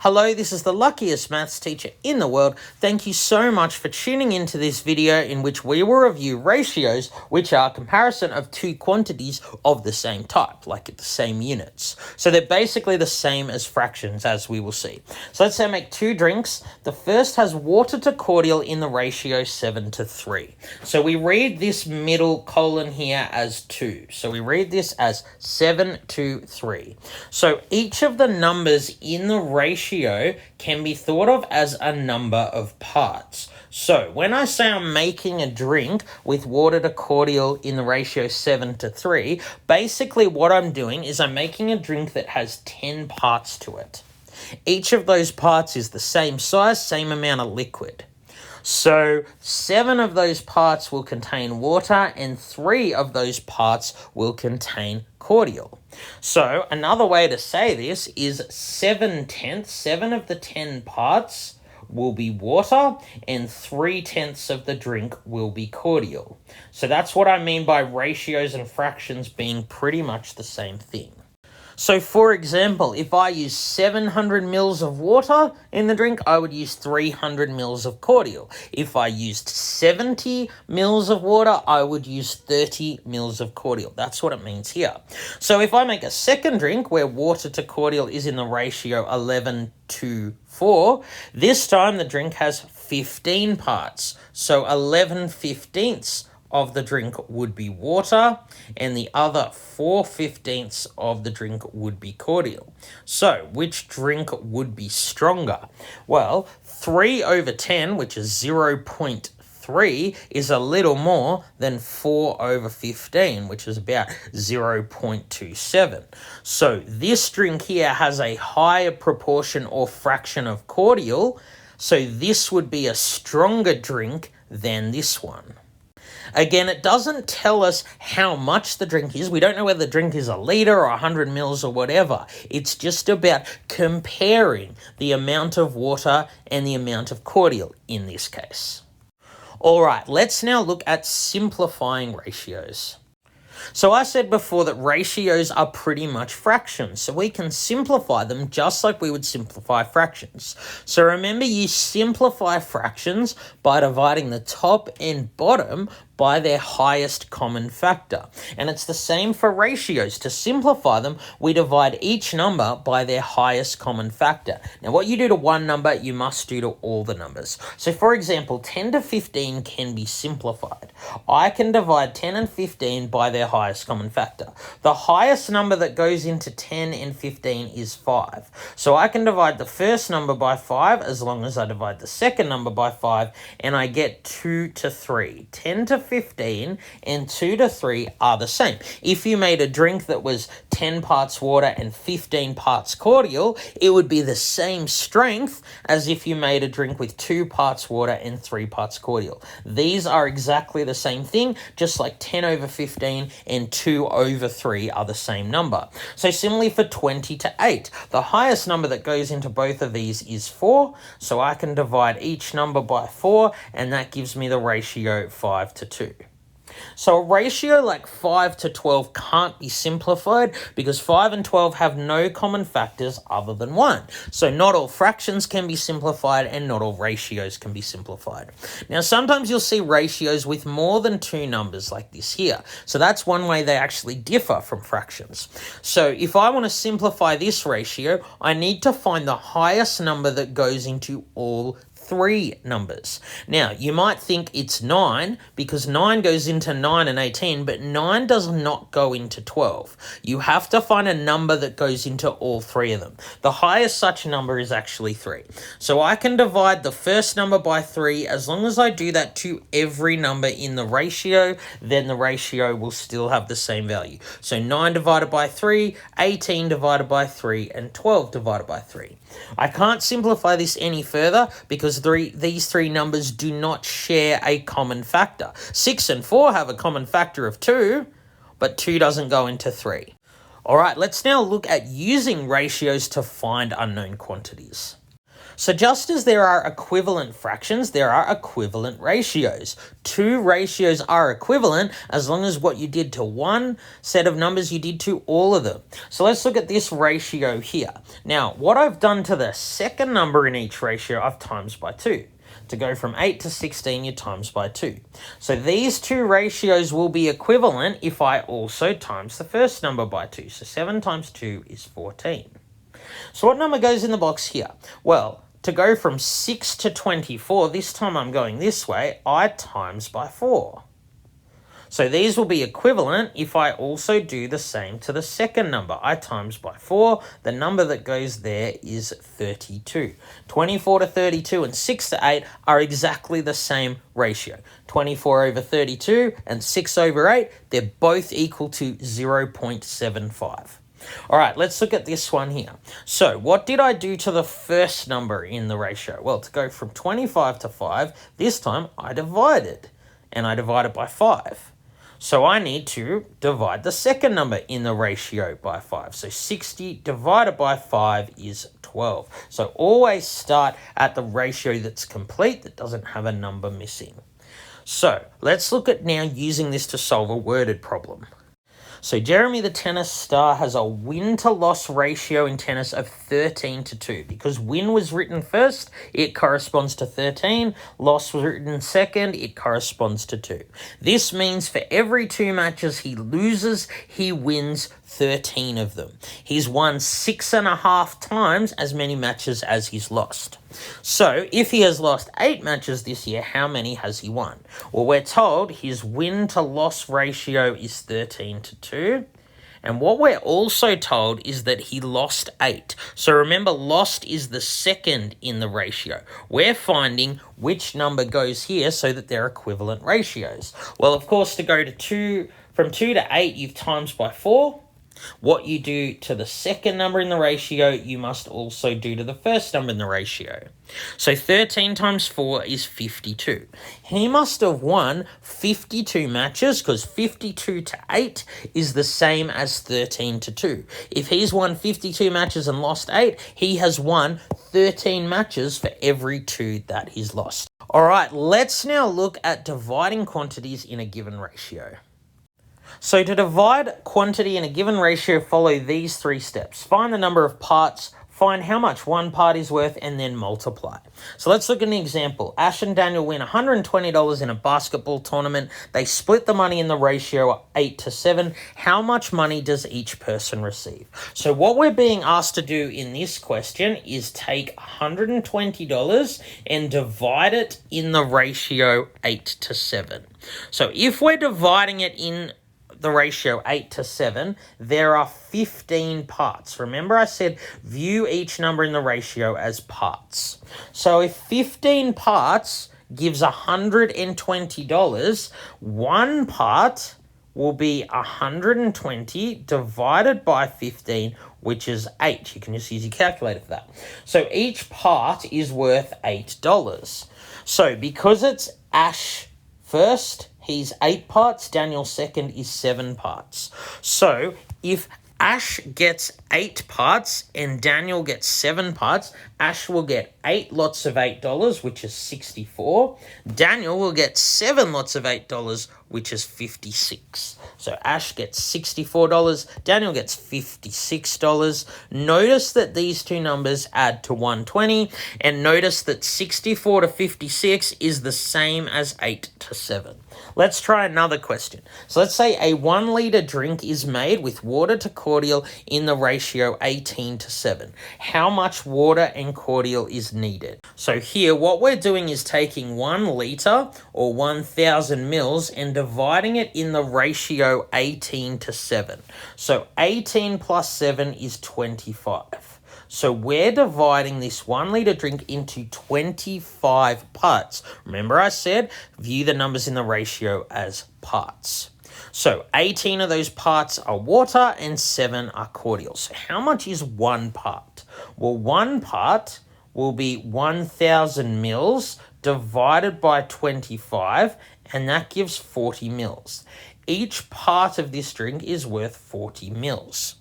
Hello, this is the luckiest maths teacher in the world. Thank you so much for tuning into this video in which we will review ratios, which are a comparison of two quantities of the same type, like the same units. So they're basically the same as fractions, as we will see. So let's say I make two drinks. The first has water to cordial in the ratio 7:3. So we read this middle colon here as 2. So we read this as 7:3. So each of the numbers in the ratio can be thought of as a number of parts. So when I say I'm making a drink with water to cordial in the ratio 7:3, basically what I'm doing is I'm making a drink that has 10 parts to it. Each of those parts is the same size, same amount of liquid. So 7 of those parts will contain water and 3 of those parts will contain cordial. So another way to say this is 7/10, 7 of the 10 parts will be water and 3/10 of the drink will be cordial. So that's what I mean by ratios and fractions being pretty much the same thing. So for example, if I use 700 mils of water in the drink, I would use 300 mils of cordial. If I used 70 mils of water, I would use 30 mils of cordial. That's what it means here. So if I make a second drink where water to cordial is in the ratio 11:4, this time the drink has 15 parts. So 11/15 of the drink would be water, and the other 4/15 of the drink would be cordial. So, which drink would be stronger? Well, 3/10, which is 0.3, is a little more than 4/15, which is about 0.27. So, this drink here has a higher proportion or fraction of cordial, so this would be a stronger drink than this one. Again, it doesn't tell us how much the drink is. We don't know whether the drink is a litre or 100 mils or whatever. It's just about comparing the amount of water and the amount of cordial in this case. All right, let's now look at simplifying ratios. So I said before that ratios are pretty much fractions, so we can simplify them just like we would simplify fractions. So remember, you simplify fractions by dividing the top and bottom by their highest common factor. And it's the same for ratios. To simplify them, we divide each number by their highest common factor. Now, what you do to one number, you must do to all the numbers. So for example, 10 to 15 can be simplified. I can divide 10 and 15 by their highest common factor. The highest number that goes into 10 and 15 is 5. So I can divide the first number by 5 as long as I divide the second number by 5, and I get 2 to 3. 10 to 15 and 2 to 3 are the same. If you made a drink that was 10 parts water and 15 parts cordial, it would be the same strength as if you made a drink with 2 parts water and 3 parts cordial. These are exactly the same thing, just like 10/15 and 2/3 are the same number. So similarly for 20 to 8, the highest number that goes into both of these is 4, so I can divide each number by 4, and that gives me the ratio 5:2. So a ratio like 5 to 12 can't be simplified because 5 and 12 have no common factors other than 1. So not all fractions can be simplified and not all ratios can be simplified. Now sometimes you'll see ratios with more than 2 numbers like this here. So that's one way they actually differ from fractions. So if I want to simplify this ratio, I need to find the highest number that goes into all 3 numbers. Now, you might think it's 9 because 9 goes into 9 and 18, but 9 does not go into 12. You have to find a number that goes into all 3 of them. The highest such number is actually 3. So I can divide the first number by 3. As long as I do that to every number in the ratio, then the ratio will still have the same value. So 9 divided by 3, 18 divided by 3, and 12 divided by 3. I can't simplify this any further because these 3 numbers do not share a common factor. 6 and 4 have a common factor of 2, but 2 doesn't go into 3. All right, let's now look at using ratios to find unknown quantities. So just as there are equivalent fractions, there are equivalent ratios. Two ratios are equivalent as long as what you did to one set of numbers you did to all of them. So let's look at this ratio here. Now, what I've done to the second number in each ratio, I've times by 2. To go from 8 to 16, you times by 2. So these two ratios will be equivalent if I also times the first number by 2. So 7 times 2 is 14. So what number goes in the box here? Well, to go from 6 to 24, this time I'm going this way, I times by 4. So these will be equivalent if I also do the same to the second number. I times by 4. The number that goes there is 32. 24 to 32 and 6 to 8 are exactly the same ratio. 24 over 32 and 6 over 8, they're both equal to 0.75. All right, let's look at this one here. So what did I do to the first number in the ratio? Well, to go from 25 to 5, this time I divided, and I divided by 5. So I need to divide the second number in the ratio by 5. So 60 divided by 5 is 12. So always start at the ratio that's complete, that doesn't have a number missing. So let's look at now using this to solve a worded problem. So Jeremy the tennis star has a win-to-loss ratio in tennis of 13 to 2. Because win was written first, it corresponds to 13. Loss was written second, it corresponds to 2. This means for every 2 matches he loses, he wins 13 of them. He's won 6.5 times as many matches as he's lost. So if he has lost 8 matches this year, how many has he won? Well, we're told his win-to-loss ratio is 13 to 2. And what we're also told is that he lost 8. So remember, lost is the second in the ratio. We're finding which number goes here so that they're equivalent ratios. Well, of course, to go to from 2 to 8, you've times by 4. What you do to the second number in the ratio, you must also do to the first number in the ratio. So 13 times 4 is 52. He must have won 52 matches because 52 to 8 is the same as 13 to 2. If he's won 52 matches and lost 8, he has won 13 matches for every 2 that he's lost. All right, let's now look at dividing quantities in a given ratio. So to divide quantity in a given ratio, follow these 3 steps. Find the number of parts, find how much one part is worth, and then multiply. So let's look at an example. Ash and Daniel win $120 in a basketball tournament. They split the money in the ratio 8 to 7. How much money does each person receive? So what we're being asked to do in this question is take $120 and divide it in the ratio 8 to 7. So if we're dividing it in the ratio 8 to 7, there are 15 parts. Remember I said view each number in the ratio as parts. So if 15 parts gives $120, one part will be 120 divided by 15, which is 8. You can just use your calculator for that. So each part is worth $8. So because it's Ash first, he's 8 parts, Daniel second is 7 parts. So if Ash gets 8 parts and Daniel gets 7 parts, Ash will get 8 lots of $8, which is 64. Daniel will get 7 lots of $8, which is 56. So Ash gets $64, Daniel gets $56. Notice that these two numbers add to 120, and notice that 64 to 56 is the same as 8 to 7. Let's try another question. So let's say a 1 litre drink is made with water to cordial in the ratio 18 to 7. How much water and cordial is needed? So here what we're doing is taking 1 litre or 1,000 mils and dividing it in the ratio 18 to 7. So 18 plus 7 is 25. So we're dividing this 1 litre drink into 25 parts. Remember I said view the numbers in the ratio as parts. So 18 of those parts are water and 7 are cordial. So how much is one part? Well, one part will be 1,000 mils divided by 25, and that gives 40 mils. Each part of this drink is worth 40 mils.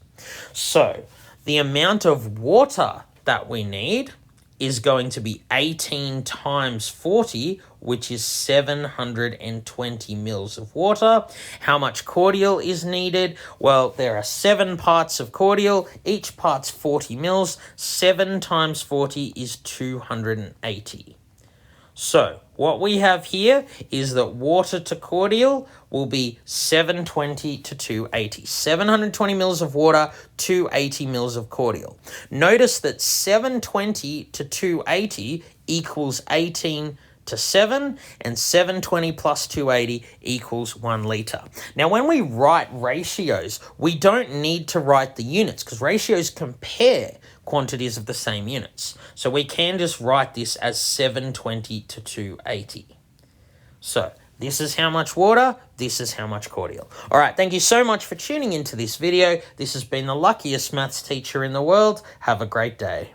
So the amount of water that we need is going to be 18 times 40, which is 720 mils of water. How much cordial is needed? Well, there are 7 parts of cordial. Each part's 40 mils. 7 times 40 is 280. So what we have here is that water to cordial will be 720 to 280. 720 mils of water, 280 mils of cordial. Notice that 720 to 280 equals 18 to 7, and 720 plus 280 equals 1 litre. Now, when we write ratios, we don't need to write the units because ratios compare quantities of the same units. So we can just write this as 720 to 280. So this is how much water, this is how much cordial. All right, thank you so much for tuning into this video. This has been the luckiest maths teacher in the world. Have a great day.